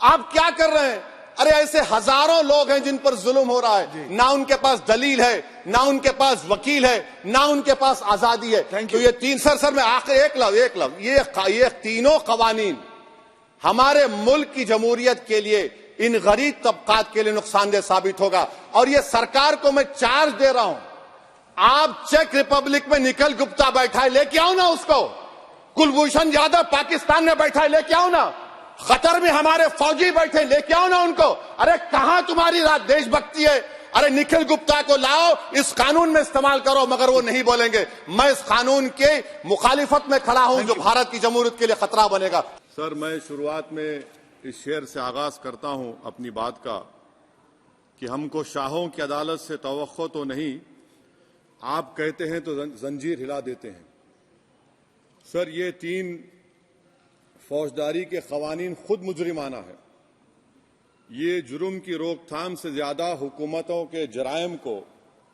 आप क्या कर रहे हैं? अरे ऐसे हजारों लोग हैं जिन पर जुल्म हो रहा है, ना उनके पास दलील है, ना उनके पास वकील है, ना उनके पास आजादी है। तो ये तीन सर मैं आखिर एक लव ये तीनों कवानीन हमारे मुल्क की जमहूरियत के लिए, इन गरीब तबकात के लिए नुकसानदेह साबित होगा। और ये सरकार को मैं चार्ज दे रहा हूं, आप चेक रिपब्लिक में निखिल गुप्ता बैठा है, लेके आओ ना उसको। कुलभूषण यादव पाकिस्तान में बैठा है, लेके आओ ना। कतर में हमारे फौजी बैठे, लेके आओ ना उनको। अरे कहां तुम्हारी देशभक्ति है? अरे निखिल गुप्ता को लाओ, इस कानून में इस्तेमाल करो, मगर वो नहीं बोलेंगे। मैं इस कानून के मुखालिफत में खड़ा हूं जो भारत की जमहूरियत के लिए खतरा बनेगा। सर, मैं शुरुआत में इस शेर से आगाज करता हूं अपनी बात का कि हमको शाहों की अदालत से तवक्को तो नहीं, आप कहते हैं तो जंजीर हिला देते हैं। सर, ये तीन फौजदारी के कवानीन खुद मुजरिमाना है। ये जुर्म की रोकथाम से ज्यादा हुकूमतों के जराइम को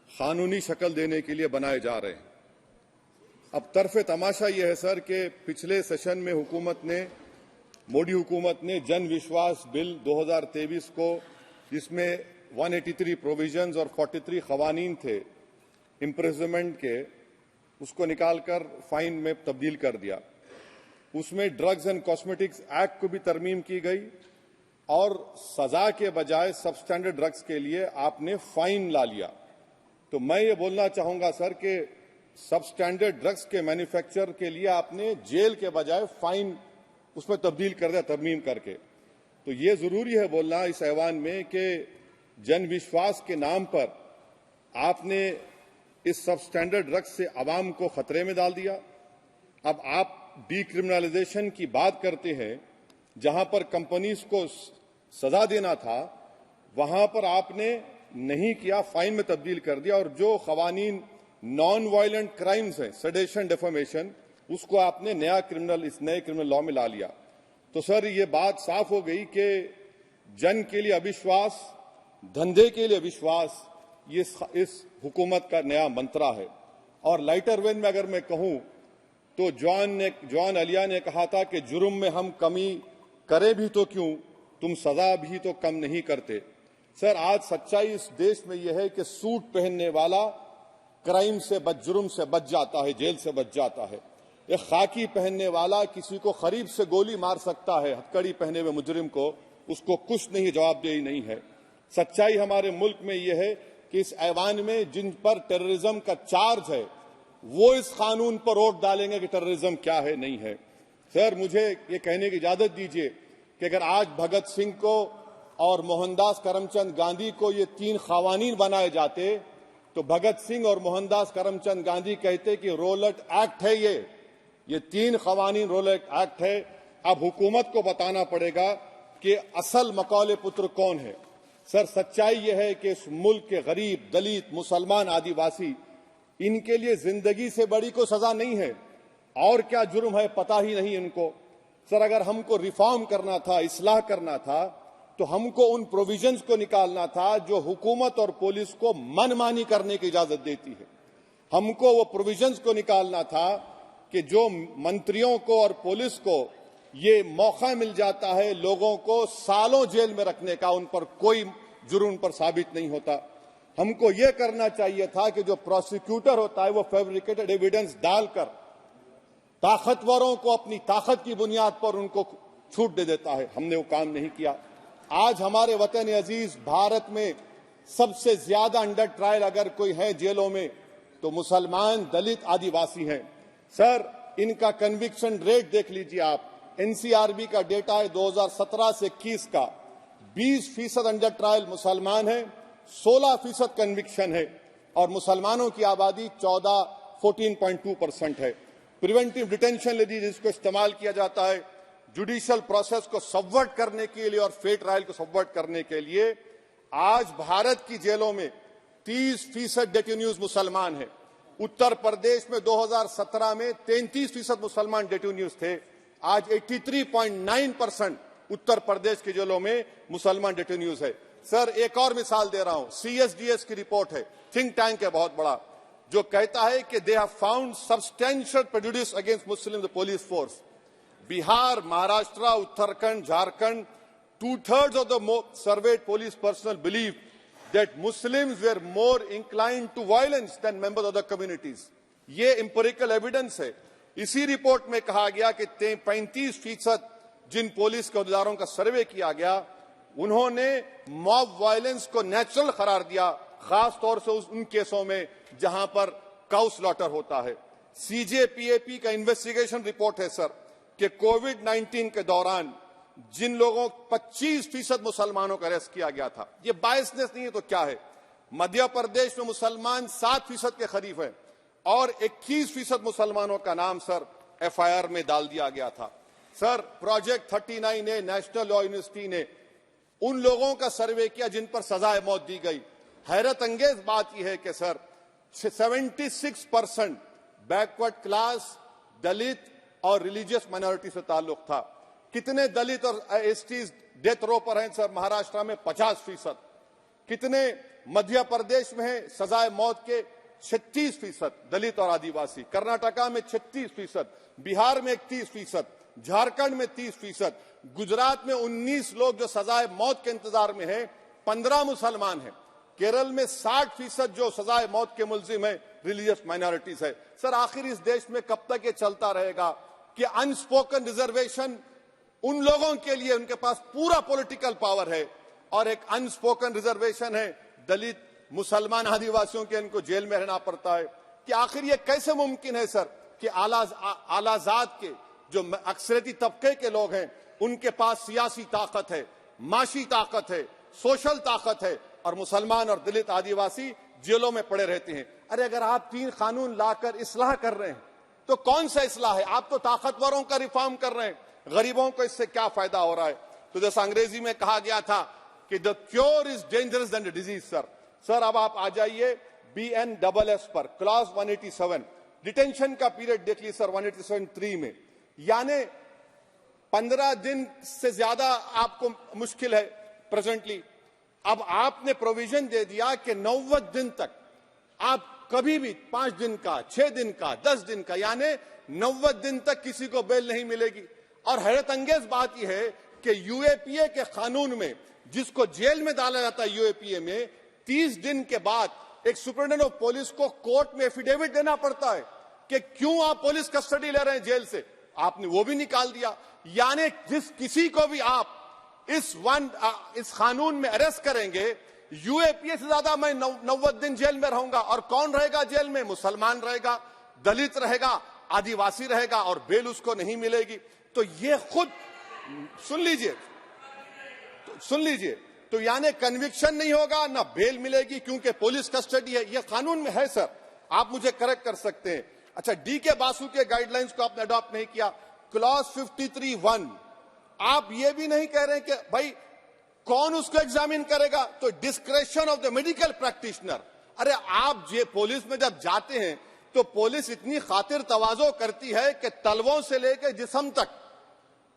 कानूनी शक्ल देने के लिए बनाए जा रहे हैं। अब तरफे तमाशा यह है सर कि पिछले सेशन में मोदी हुकूमत ने जन विश्वास बिल 2023 को, जिसमें 183 प्रोविजंस और 43 कवानीन थे इम्प्रिजनमेंट के, उसको निकालकर फाइन में तब्दील कर दिया। उसमें ड्रग्स एंड कॉस्मेटिक्स एक्ट को भी तरमीम की गई और सजा के बजाय सबस्टैंडर्ड ड्रग्स के लिए आपने फाइन ला लिया। तो मैं ये बोलना चाहूंगा सर कि सबस्टैंडर्ड ड्रग्स के मैन्युफैक्चर के लिए आपने जेल के बजाय फाइन उसमें तब्दील कर दिया तरमीम करके। तो ये जरूरी है बोलना इस ऐवान में कि जन विश्वास के नाम पर आपने इस सबस्टैंडर्ड ड्रग्स से आवाम को खतरे में डाल दिया। अब आप डीक्रिमिनलाइजेशन की बात करते हैं, जहां पर कंपनीज को सजा देना था वहां पर आपने नहीं किया, फाइन में तब्दील कर दिया। और जो कवानीन नॉन वायलेंट क्राइम्स हैं, सेडेशन, डेफेमेशन, उसको आपने इस नए क्रिमिनल लॉ में ला लिया। तो सर, ये बात साफ हो गई कि जन के लिए अविश्वास, धंधे के लिए विश्वास, ये इस हुकूमत का नया मंत्रा है। और लाइटर वेन में अगर मैं कहूं तो जॉन अलिया ने कहा था कि जुर्म में हम कमी करें भी तो क्यों, तुम सजा भी तो कम नहीं करते। सर, आज सच्चाई इस देश में यह है कि सूट पहनने वाला क्राइम से जुर्म से बच जाता है, जेल से बच जाता है। एक खाकी पहनने वाला किसी को करीब से गोली मार सकता है, हथकड़ी पहने हुए मुजरिम को, उसको कुछ नहीं, जवाबदेही नहीं है। सच्चाई हमारे मुल्क में यह है कि इस ऐवान में जिन पर टेररिज्म का चार्ज है वो इस कानून पर वोट डालेंगे कि टेररिज्म क्या है, नहीं है। सर, मुझे ये कहने की इजाजत दीजिए कि अगर आज भगत सिंह को और मोहनदास करमचंद गांधी को ये तीन कवानीन बनाए जाते तो भगत सिंह और मोहनदास करमचंद गांधी कहते कि रोलट एक्ट है, ये तीन कवानीन रोलट एक्ट है। अब हुकूमत को बताना पड़ेगा कि असल मकौले पुत्र कौन है। सर, सच्चाई यह है कि इस मुल्क के गरीब, दलित, मुसलमान, आदिवासी, इनके लिए जिंदगी से बड़ी कोई सजा नहीं है। और क्या जुर्म है पता ही नहीं इनको। सर, अगर हमको रिफॉर्म करना था, इस्लाह करना था, तो हमको उन प्रोविजंस को निकालना था जो हुकूमत और पुलिस को मनमानी करने की इजाजत देती है। हमको वो प्रोविजंस को निकालना था कि जो मंत्रियों को और पुलिस को ये मौका मिल जाता है लोगों को सालों जेल में रखने का, उन पर कोई जुर्म पर साबित नहीं होता। हमको ये करना चाहिए था कि जो प्रोसिक्यूटर होता है वो फैब्रिकेटेड एविडेंस डालकर ताकतवरों को अपनी ताकत की बुनियाद पर उनको छूट दे देता है। हमने वो काम नहीं किया। आज हमारे वतन अजीज भारत में सबसे ज्यादा अंडर ट्रायल अगर कोई है जेलों में तो मुसलमान, दलित, आदिवासी हैं। सर, इनका कन्विक्शन रेट देख लीजिए आप। एनसीआरबी का डेटा है 2017 से 21 का, 20% अंडर ट्रायल मुसलमान है, 16% कन्विक्शन है और मुसलमानों की आबादी 14.2% है। प्रिवेंटिव डिटेंशन यदि जिसको इस्तेमाल किया जाता है जुडिशियल प्रोसेस को सबवर्ट करने के लिए और फेयर ट्रायल को सबवर्ट करने के लिए, आज भारत की जेलों में 30% डेटेन्यूज मुसलमान हैं। उत्तर प्रदेश में 2017 में 33% मुसलमान डेटेन्यूज थे। आज 83.9% उत्तर प्रदेश की जेलों में मुसलमान डेटेन्यूज है। सर, एक और मिसाल दे रहा हूं, CSDS की रिपोर्ट है, थिंक टैंक है बहुत बड़ा, जो कहता है कि they have found substantial prejudice against Muslim the police force. Bihar, Maharashtra, Uttarakhand, Jharkhand, 2/3 of the surveyed police personnel believe that Muslims were more inclined to violence than members of the communities. ये empirical evidence है। इसी रिपोर्ट में कहा गया कि 35% जिन police के अहदेदारों का सर्वे किया गया, उन्होंने मॉब वायलेंस को नेचुरल करार दिया, खास तौर से उन केसों में जहां पर काउ स्लॉटर होता है। सीजेपीएपी का इन्वेस्टिगेशन रिपोर्ट है सर कि कोविड-19 के दौरान जिन लोगों 25% मुसलमानों का अरेस्ट किया गया था, ये बायसनेस नहीं है तो क्या है? मध्य प्रदेश में मुसलमान 7% के करीब है और 21% मुसलमानों का नाम सर एफआईआर में डाल दिया गया था। सर प्रोजेक्ट 39 ने नेशनल लॉ यूनिवर्सिटी ने उन लोगों का सर्वे किया जिन पर सजाए मौत दी गई। हैरत अंगेज बात यह है कि सर 76% बैकवर्ड क्लास, दलित और रिलीजियस माइनॉरिटी से ताल्लुक था। कितने दलित और एसटीज डेथ रो पर हैं सर? महाराष्ट्र में 50%। कितने मध्य प्रदेश में है सजाए मौत के? 36% दलित और आदिवासी। कर्नाटका में 36%, बिहार में 31%, झारखंड में 30%, गुजरात में 19 लोग जो सजाए मौत के इंतजार में हैं, 15 मुसलमान हैं। केरल में 60% जो सजाए मौत के मुलजिम है रिलीजियस माइनॉरिटीज है। सर आखिर इस देश में कब तक ये चलता रहेगा कि अनस्पोकन रिजर्वेशन उन लोगों के लिए उनके पास पूरा पॉलिटिकल पावर है और एक अनस्पोकन रिजर्वेशन है दलित, मुसलमान, आदिवासियों के, इनको जेल में रहना पड़ता है? कि आखिर ये कैसे मुमकिन है सर कि आलाजात के जो अक्सरियती तबके के लोग हैं उनके पास सियासी ताकत है, माशी ताकत है, सोशल ताकत है और मुसलमान और दलित आदिवासी जेलों में पड़े रहते हैं? अरे अगर आप 3 कानून लाकर इस्लाह कर रहे हैं तो कौन सा इस्लाह है? आप तो ताकतवरों का रिफॉर्म कर रहे हैं, गरीबों को इससे क्या फायदा हो रहा है? तो जैसा अंग्रेजी में कहा गया था कि the cure is dangerous than the disease. Sir अब आप आ जाइए BNSS पर, क्लॉज 187 डिटेंशन का पीरियड देख लीजिए सर 187(3) में, यानी 15 दिन से ज्यादा आपको मुश्किल है प्रेजेंटली। अब आपने प्रोविजन दे दिया कि 90 दिन तक आप कभी भी 5 दिन का, 6 दिन का, 10 दिन का, यानी 90 दिन तक किसी को बेल नहीं मिलेगी। और हैरत अंगेज बात यह है कि यूएपीए के कानून में जिसको जेल में डाला जाता है यूएपीए में, 30 दिन के बाद एक सुपरिटेंडेंट ऑफ पुलिस को कोर्ट में एफिडेविट देना पड़ता है कि क्यों आप पुलिस कस्टडी ले रहे हैं जेल से। आपने वो भी निकाल दिया। यानी जिस किसी को भी आप इस कानून में अरेस्ट करेंगे, यूएपीए से ज्यादा मैं 90 दिन जेल में रहूंगा। और कौन रहेगा जेल में? मुसलमान रहेगा, दलित रहेगा, आदिवासी रहेगा और बेल उसको नहीं मिलेगी। तो ये खुद सुन लीजिए, तो यानी कन्विक्शन नहीं होगा, ना बेल मिलेगी क्योंकि पुलिस कस्टडी है। ये कानून में है सर, आप मुझे करेक्ट कर सकते हैं। अच्छा, डीके बासु के गाइडलाइंस को आपने अडॉप्ट नहीं किया। क्लॉज 53(1) आप ये भी नहीं कह रहे कि भाई कौन उसको एग्जामिन करेगा, तो discretion of the medical practitioner. अरे आप ये पुलिस में जब जाते हैं तो पुलिस इतनी खातिर तवाजो करती है कि तलवों से लेकर जिस्म तक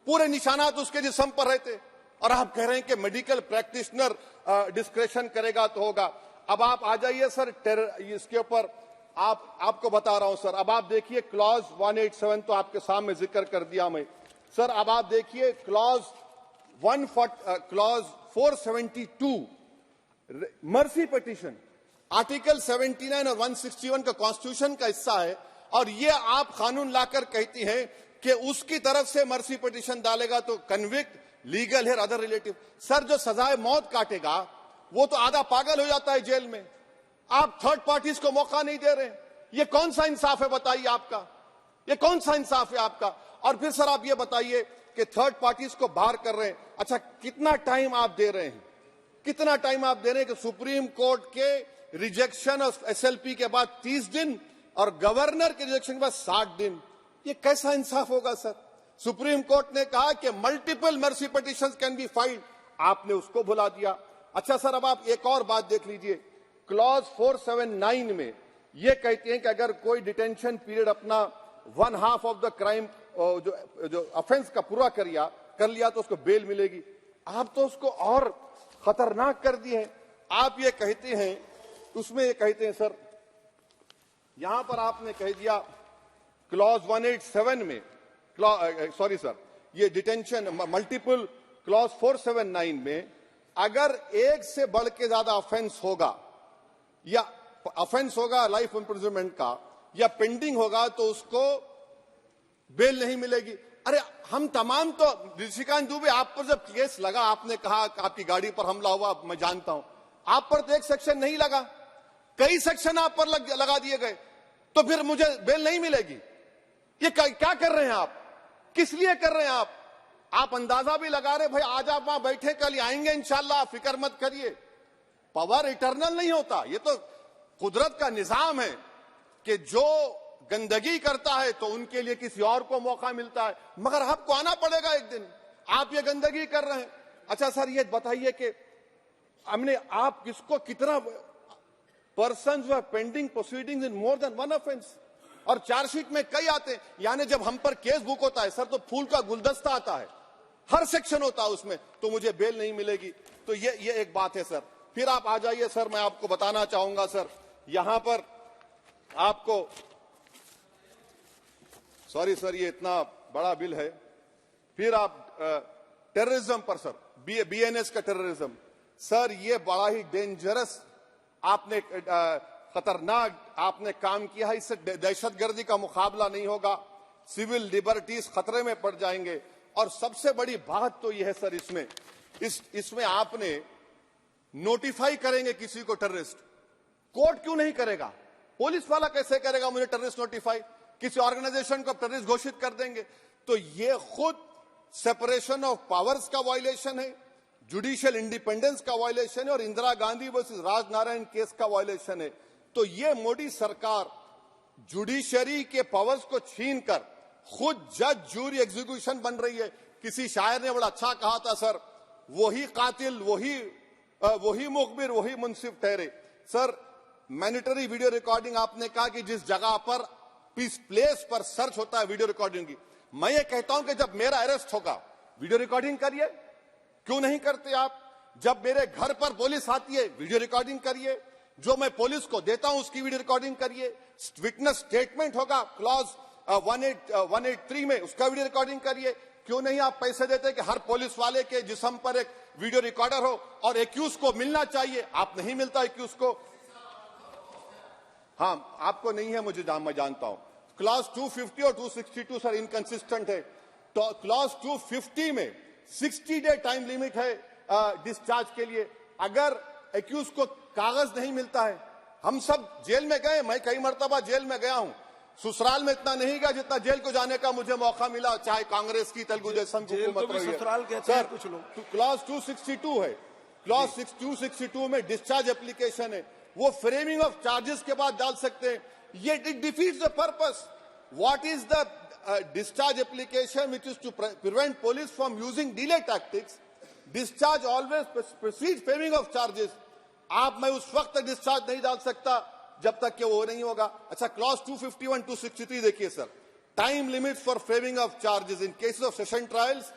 पूरे निशानात उसके जिस्म पर रहते, और आप कह रहे हैं कि मेडिकल प्रैक्टिशनर डिस्क्रेशन करेगा तो होगा। अब आप आ जाइए सर इसके ऊपर आपको बता रहा हूं सर। अब आप देखिए क्लॉज 187 तो आपके सामने जिक्र कर दिया मैं सर। अब आप देखिए क्लॉज 472 मर्सी पिटीशन, आर्टिकल 79 और 161 का कॉन्स्टिट्यूशन का हिस्सा है, और ये आप कानून लाकर कहती हैं कि उसकी तरफ से मर्सी पिटीशन डालेगा तो कन्विक्ट, लीगल है, अदर रिलेटिव। सर जो सजाए मौत काटेगा वो तो आधा पागल हो जाता है जेल में। आप थर्ड पार्टीज को मौका नहीं दे रहे। ये कौन सा इंसाफ है बताइए आपका? ये कौन सा इंसाफ है आपका? और फिर सर आप ये बताइए कि थर्ड पार्टीज को बाहर कर रहे हैं। अच्छा, कितना टाइम आप दे रहे हैं? कितना टाइम आप दे रहे हैं कि सुप्रीम कोर्ट के रिजेक्शन ऑफ एसएलपी के बाद 30 दिन और गवर्नर के रिजेक्शन के बाद 60 दिन? ये कैसा इंसाफ होगा सर? सुप्रीम कोर्ट ने कहा कि multiple mercy petitions can be filed, आपने उसको भुला दिया। अच्छा सर, अब आप एक और बात देख लीजिए। क्लॉज 479 में ये कहते हैं कि अगर कोई डिटेंशन पीरियड अपना 1/2 ऑफ द क्राइम जो ऑफेंस का पूरा कर लिया तो उसको बेल मिलेगी। आप तो उसको और खतरनाक कर दिए हैं। आप ये कहते हैं, उसमें ये कहते हैं सर, यहां पर आपने कह दिया क्लॉज 187 में, सॉरी सर, ये डिटेंशन मल्टीपल क्लॉज 479 में अगर एक से बढ़ के ज्यादा ऑफेंस होगा या ऑफेंस होगा लाइफ इम्प्रिजनमेंट का या पेंडिंग होगा तो उसको बेल नहीं मिलेगी। अरे हम तमाम तो ऋषिकांत दुबे आप पर जब केस लगा, आपने कहा कि आपकी गाड़ी पर हमला हुआ, मैं जानता हूं, आप पर तो एक सेक्शन नहीं लगा, कई सेक्शन आप पर लगा दिए गए, तो फिर मुझे बेल नहीं मिलेगी। ये क्या कर रहे हैं आप, किस लिए कर रहे हैं आप अंदाजा भी लगा रहे भाई आज आप वहां बैठे, कल आएंगे इंशाल्लाह, फिक्र मत करिए। पावर इटर्नल नहीं होता, ये तो कुदरत का निजाम है कि जो गंदगी करता है तो उनके लिए किसी और को मौका मिलता है, मगर आपको आना पड़ेगा एक दिन। आप ये गंदगी कर रहे हैं। अच्छा सर ये बताइए कि हमने आप किसको कितना पर्सन्स वर पेंडिंग प्रोसीडिंग्स इन मोर देन वन ऑफेंस, और चार्जशीट में कई आते हैं। यानी जब हम पर केस बुक होता है सर तो फूल का गुलदस्ता आता है, हर सेक्शन होता है उसमें, तो मुझे बेल नहीं मिलेगी। तो ये एक बात है सर। फिर आप आ जाइए सर, मैं आपको बताना चाहूंगा सर, यहां पर आपको सॉरी सर ये इतना बड़ा बिल है। फिर आप टेररिज्म पर सर, बीएनएस का टेररिज्म सर, ये बड़ा ही डेंजरस आपने खतरनाक आपने काम किया है। इससे दहशतगर्दी का मुकाबला नहीं होगा, सिविल लिबर्टीज खतरे में पड़ जाएंगे। और सबसे बड़ी बात तो यह है सर, इसमें आपने नोटिफाई करेंगे किसी को टेररिस्ट, कोर्ट क्यों नहीं करेगा, पुलिस वाला कैसे करेगा मुझे टेररिस्ट नोटिफाई, किसी ऑर्गेनाइजेशन को टेररिस्ट घोषित कर देंगे। तो ये खुद सेपरेशन ऑफ पावर्स का वायलेशन है, जुडिशियल इंडिपेंडेंस का वायलेशन है और इंदिरा गांधी वर्सेस राजनारायण केस का वायलेशन है। तो ये मोदी सरकार जुडिशरी के पावर्स को छीनकर खुद जज जूरी एग्जीक्यूशन बन रही है। किसी शायर ने बड़ा अच्छा कहा था सर, वही कातिल वही मुखबिर वही मुंसिफ ठहरे। सर मैंडेटरी वीडियो रिकॉर्डिंग आपने कहा कि जिस जगह पर इस प्लेस पर सर्च होता है वीडियो रिकॉर्डिंग की, मैं ये कहता हूं कि जब मेरा अरेस्ट होगा वीडियो रिकॉर्डिंग करिए, क्यों नहीं करते आप? जब मेरे घर पर पुलिस आती है वीडियो रिकॉर्डिंग करिए, जो मैं पुलिस को देता हूं उसकी वीडियो रिकॉर्डिंग करिए, विटनेस स्टेटमेंट होगा क्लॉज 183 में उसका वीडियो रिकॉर्डिंग करिए। क्यों नहीं आप पैसे देते कि हर पुलिस वाले के जिस्म पर एक वीडियो रिकॉर्डर हो और एक्यूज को मिलना चाहिए, आप नहीं मिलता एक्यूज को। हाँ आपको नहीं है, मैं जानता हूं। क्लॉज 250 और 262 सर इनकंसिस्टेंट है। तो क्लॉज 250 में 60 डे टाइम लिमिट है डिस्चार्ज के लिए। अगर एक्यूज को कागज नहीं मिलता है, हम सब जेल में गए, मैं कई मरतबा जेल में गया हूं, ससुराल में इतना नहीं गया जितना जेल को जाने का मुझे मौका मिला, चाहे कांग्रेस की तेलुगु देशम की हुकूमत रही है। ससुराल कहते हैं कुछ लोग। क्लॉज 262 है, क्लॉज 262 में डिस्चार्ज एप्लीकेशन है, वो फ्रेमिंग ऑफ चार्जेस के बाद डाल सकते हैं। ये it defeats the purpose. What is the discharge application which is to prevent police from using delay tactics? Discharge always precedes framing of charges. आप मैं उस वक्त तक डिस्चार्ज नहीं डाल सकता जब तक कि वो नहीं होगा। अच्छा क्लॉज 251 263 देखिए sir, time limit for framing of charges in cases of session trials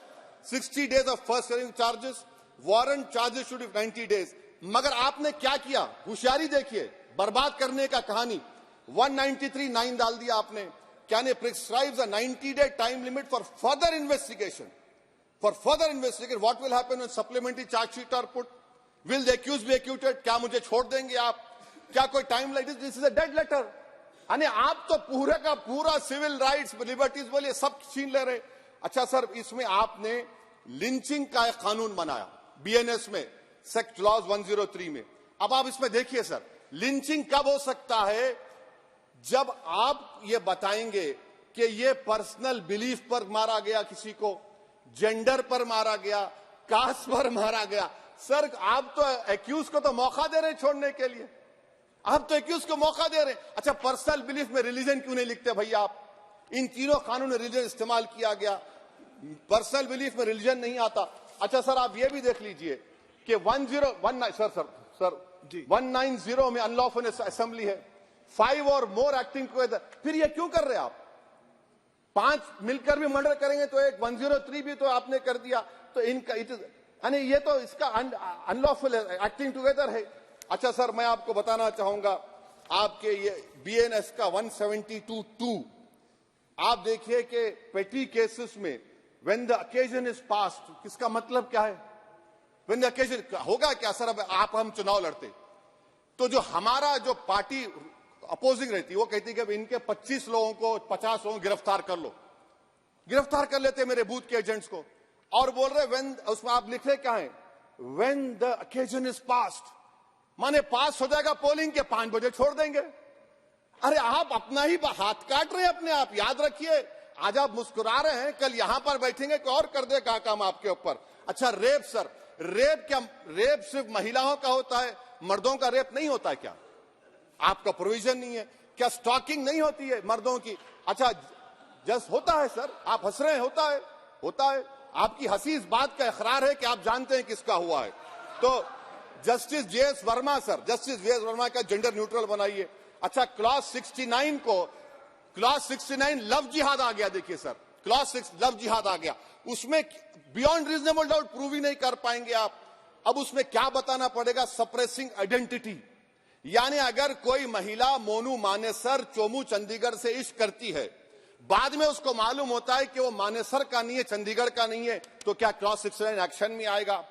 60 days of first hearing charges, warrant charges should be 90 days। मगर आपने क्या किया, होशियारी देखिए, बर्बाद करने का कहानी। 193(9) डाल दिया आपने, Can it prescribes a 90-day time limit for further investigation? For further investigation, what will happen when supplementary charge sheet are put? Will the accused be acquitted? क्या मुझे छोड़ देंगे आप? क्या कोई time like this is a dead letter? यानी आप तो पूरे का पूरा सिविल राइट्स लिबर्टीज बोलिए सब छीन ले रहे। अच्छा सर इसमें आपने लिंचिंग का एक कानून बनाया बीएनएस में, सेक्ट क्लॉज 103 में। अब आप इसमें देखिए सर, लिंचिंग कब हो सकता है? जब आप ये बताएंगे कि ये पर्सनल बिलीफ पर मारा गया, किसी को जेंडर पर मारा गया, कास्ट पर मारा गया। सर आप तो एक्यूज को तो मौका दे रहे हैं छोड़ने के लिए, आप तो एक्यूज को मौका दे रहे हैं। अच्छा पर्सनल बिलीफ में रिलीजन क्यों नहीं लिखते भैया आप? इन तीनों कानून में रिलीजन इस्तेमाल किया गया, पर्सनल बिलीफ में रिलीजन नहीं आता। अच्छा सर आप ये भी देख लीजिए कि 1019 सर 190 में अनलॉफुल असेंबली है, 5 और मोर एक्टिंग टुगेदर। फिर ये क्यों कर रहे हैं आप? 5 मिलकर भी मर्डर करेंगे तो एक 103 भी तो आपने कर दिया, तो इनका यानी ये तो इसका अनलॉफुल एक्टिंग टुगेदर है। अच्छा सर मैं आपको बताना चाहूंगा, आपके ये बीएनएस का 172(2) आप देखिए कि पेटी केसेस में when the occasion is past, किसका मतलब क्या है? व्हेन द ओकेजन होगा क्या सर? अब आप हम चुनाव लड़ते तो जो हमारा जो पार्टी अपोजिंग रहती वो कहती कि अब इनके 25 लोगों को 50 लोगों को गिरफ्तार कर लो, गिरफ्तार कर लेते मेरे बूथ के एजेंट्स को, और बोल रहे व्हेन, उसमें आप लिख रहे क्या है? When the occasion is past, माने पास हो जाएगा पोलिंग के 5 बजे छोड़ देंगे। अरे आप अपना ही हाथ काट रहे हैं अपने आप, याद रखिए। आज आप मुस्कुरा रहे हैं, कल यहां पर बैठेंगे कोई और कर देगा काम आपके ऊपर। अच्छा रेप सर, रेप क्या? रेप सिर्फ महिलाओं का होता है, मर्दों का रेप नहीं होता है क्या? आपका प्रोविजन नहीं है क्या? स्टॉकिंग नहीं होती है मर्दों की? अच्छा जस्ट होता है सर, आप हंस रहे हैं, होता है, होता है। आपकी हंसी इस बात का इकरार है कि आप जानते हैं किसका हुआ है। तो justice JS Verma sir, justice JS Verma का जेंडर न्यूट्रल बनाइए। अच्छा क्लॉज 69 को, क्लॉज 69 लव जिहाद आ गया। देखिए सर, क्लॉज 6 लव जिहाद आ गया, उसमें बियॉन्ड रीजनेबल डाउट प्रूव ही नहीं कर पाएंगे आप। अब उसमें क्या बताना पड़ेगा? सप्रेसिंग आइडेंटिटी, यानी अगर कोई महिला मोनू मानेसर चोमू चंडीगढ़ से इश्क करती है, बाद में उसको मालूम होता है कि वो मानेसर का नहीं है, चंडीगढ़ का नहीं है, तो क्या क्लॉज 69 एक्शन में आएगा?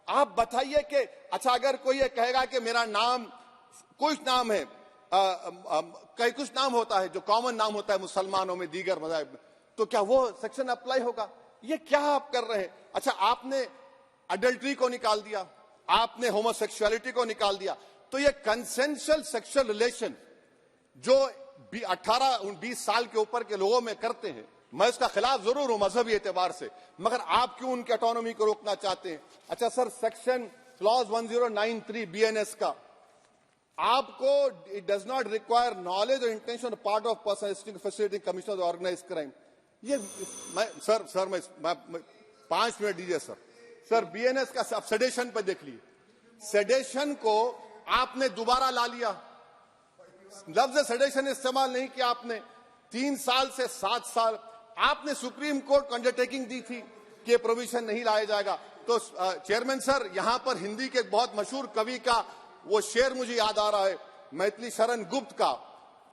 आप बताइए कि अच्छा अगर कोई ये कहेगा कि मेरा नाम, कुछ नाम है, कई कुछ नाम होता है जो कॉमन नाम होता है मुसलमानों में, दीगर मज़ाहिब में, तो क्या वो सेक्शन अप्लाई होगा? ये क्या आप कर रहे हैं? अच्छा आपने अडल्ट्री को निकाल दिया, आपने होमोसेक्सुअलिटी को निकाल दिया, तो ये कंसेंशुअल सेक्सुअल रिलेशन जो 18-20 साल के ऊपर के लोगों में करते हैं, मैं इसका खिलाफ जरूर हूं मजहबी एतबार से, मगर आप क्यों उनके ऑटोनॉमी को रोकना चाहते हैं? अच्छा सर, सेक्शन क्लॉज 1093 बीएनएस का, आपको it does not require knowledge और intention part of person facility commissioner organise crime. ये मैं 5 मिनट दीजिए सर। सर बीएनएस का सेडेशन पे देख लीजिए, सेडेशन को आपने दोबारा ला लिया, लफ्ज सेडेशन इस्तेमाल नहीं किया आपने। 3 साल से 7 साल आपने सुप्रीम कोर्ट को अंडरटेकिंग दी थी कि प्रोविजन नहीं लाया जाएगा। तो चेयरमैन सर, यहां पर हिंदी के एक बहुत मशहूर कवि का वो शेर मुझे याद आ रहा है, मैथिली शरण गुप्त का,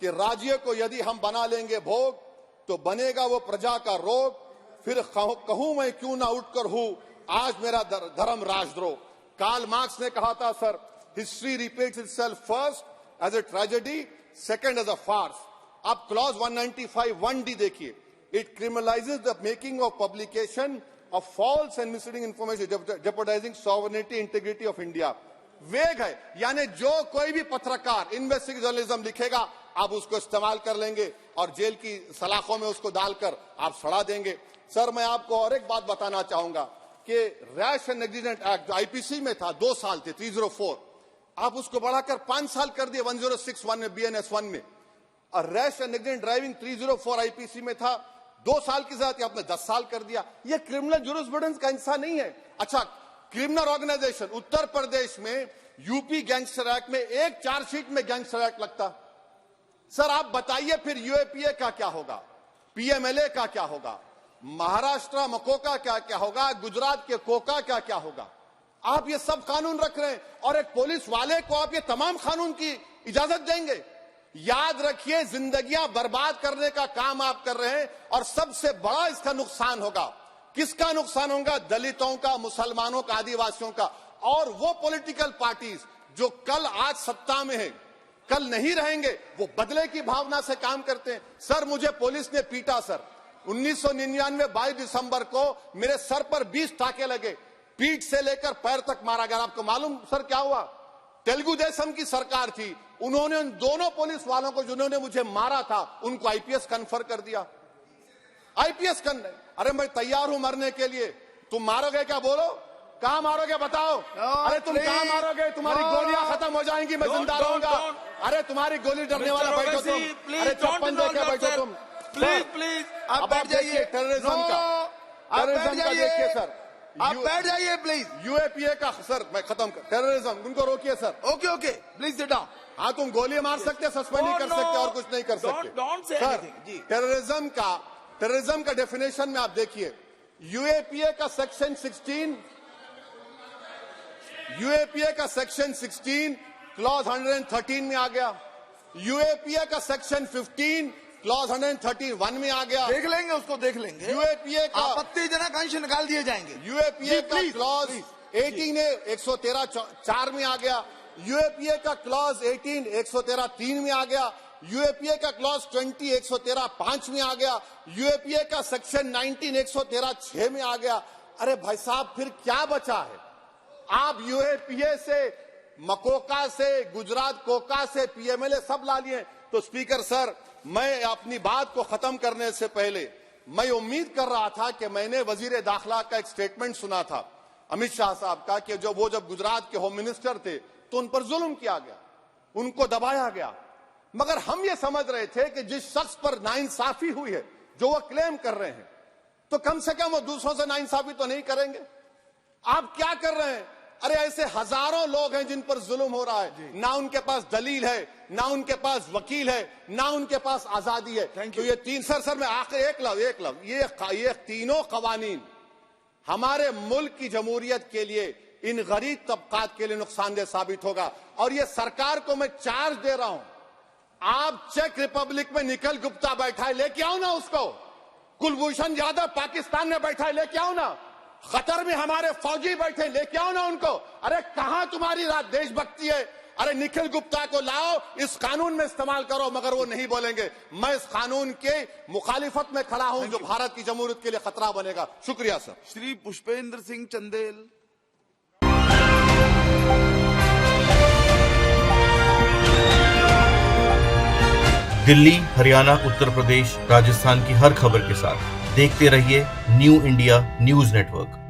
कि राज्य को यदि हम बना लेंगे भोग तो बनेगा वो प्रजा का रोग, फिर कहूं मैं क्यों ना उठकर हूं आज मेरा धर्म राजद्रोह। कार्ल मार्क्स ने कहा था sir, history repeats itself first as a tragedy, second as a farce. आप क्लॉज 195 1D देखिए, it criminalises the making of publication of false and misleading information jeopardising sovereignty integrity of India. Vague है, यानी जो कोई भी पत्रकार investigative journalism लिखेगा आप उसको इस्तेमाल कर लेंगे और जेल की सलाखों में उसको डालकर आप सड़ा देंगे। सर मैं आपको और एक बात बताना चाहूंगा कि रैश एंड नेग्लिजेंट एक्ट जो आईपीसी में था 2 साल थे 304, आप उसको बढ़ाकर 5 साल कर दिए 1061 में बीएनएस 1 में, और rash and negligent driving 304 IPC में था 2 साल की सजा, आपने 10 साल कर दिया। ये क्रिमिनल जुरिस्प्रूडेंस का हिस्सा नहीं है। अच्छा क्रिमिनल ऑर्गेनाइजेशन, उत्तर प्रदेश में यूपी गैंगस्टर एक्ट में एक चार्जशीट में गैंगस्टर एक्ट लगता। सर आप बताइए फिर यूएपीए का क्या होगा, पीएमएलए का क्या होगा, महाराष्ट्र मकोका क्या क्या होगा, गुजरात के कोका क्या क्या होगा? आप ये सब कानून रख रहे हैं और एक पुलिस वाले को आप ये तमाम कानून की इजाजत देंगे? याद रखिए, जिंदगियां बर्बाद करने का काम आप कर रहे हैं और सबसे बड़ा इसका नुकसान होगा। किसका नुकसान होगा? दलितों का, मुसलमानों का, आदिवासियों का। और वो पॉलिटिकल पार्टीज जो कल आज सत्ता में है, कल नहीं रहेंगे, वो बदले की भावना से काम करते हैं। सर मुझे पुलिस ने पीटा सर, 1999 22 दिसंबर को मेरे सर पर 20 टाके लगे, पीठ से लेकर पैर तक मारा गया। आपको मालूम सर क्या हुआ? तेलुगु देशम की सरकार थी, उन्होंने उन दोनों पुलिस वालों को जिन्होंने मुझे मारा था उनको आईपीएस कन्फर कर दिया। आईपीएस अरे मैं तैयार हूं मरने के लिए, तुम मारोगे क्या? बोलो कहां मारोगे बताओ? अरे तुम कहां मारोगे? तुम्हारी गोलियां खत्म हो जाएंगी, मैं जिंदा रहूंगा। अरे तुम्हारी गोली डरने वाला बैठो तुम, अरे चप्पन देके बैठो तुम। प्लीज प्लीज आप बैठ जाइए। टेररिज्म का देखिए सर, आप बैठ जाइए प्लीज। यूएपीए का सर मैं खत्म कर, टेररिज्म उनको रोकिए sir. Okay okay please sit down. हाँ तुम गोली मार सकते, सस्पेंड नहीं कर सकते और कुछ नहीं कर सकते सर। टेररिज्म का डेफिनेशन में आप देखिए, यूएपीए का सेक्शन 16, यूएपीए का सेक्शन 16 क्लॉज 113 में आ गया। यूएपीए का सेक्शन 15 क्लॉज 131 में आ गया। देख लेंगे उसको, देख लेंगे। यूएपीए का आपत्तिजनक अंश निकाल दिए जाएंगे। यूएपीए का प्लीज, क्लॉज प्लीज। 18 113(4) में आ गया। यूएपीए का क्लॉज 18 113(3) में आ गया। यूएपीए का क्लॉज 20 113(5) में आ गया। यूएपीए का सेक्शन 19 113(6) में आ गया। अरे भाई साहब, फिर क्या बचा है? आप यूएपीए से, मकोका से, गुजरात कोका से, पीएमएलए सब ला लिए। तो स्पीकर सर, मैं अपनी बात को खत्म करने से पहले मैं उम्मीद कर रहा था कि मैंने वजीर दाखिला का एक स्टेटमेंट सुना था अमित शाह साहब का कि जब गुजरात के होम मिनिस्टर थे तो उन पर जुल्म किया गया, उनको दबाया गया। मगर हम ये समझ रहे थे कि जिस शख्स पर नाइंसाफी हुई है, जो वो क्लेम कर रहे हैं, तो कम से कम वो दूसरों से नाइंसाफी तो नहीं करेंगे। आप क्या कर रहे हैं? अरे ऐसे हजारों लोग हैं जिन पर जुल्म हो रहा है, ना उनके पास दलील है, ना उनके पास वकील है, ना उनके पास आजादी है। तो ये तीन सर मैं आखिर एक लव ये तीनों कवानीन हमारे मुल्क की जमहूरियत के लिए, इन गरीब तबकात के लिए नुकसानदेह साबित होगा। और ये सरकार को मैं चार्ज दे रहा हूं, आप चेक रिपब्लिक में निखिल गुप्ता बैठा है, लेके आओ ना उसको। कुलभूषण यादव पाकिस्तान में बैठा है, लेके आओ ना। कतर में हमारे फौजी बैठे, लेके आओ ना उनको। अरे कहां तुम्हारी देशभक्ति है? अरे निखिल गुप्ता को लाओ, इस कानून में इस्तेमाल करो। मगर वो नहीं बोलेंगे। मैं इस कानून के मुखालिफत में खड़ा हूं जो भारत की जमहूरियत के लिए खतरा बनेगा। शुक्रिया सर। श्री पुष्पेंद्र सिंह चंदेल। दिल्ली, हरियाणा, उत्तर प्रदेश, राजस्थान की हर खबर के साथ देखते रहिए न्यू इंडिया न्यूज नेटवर्क।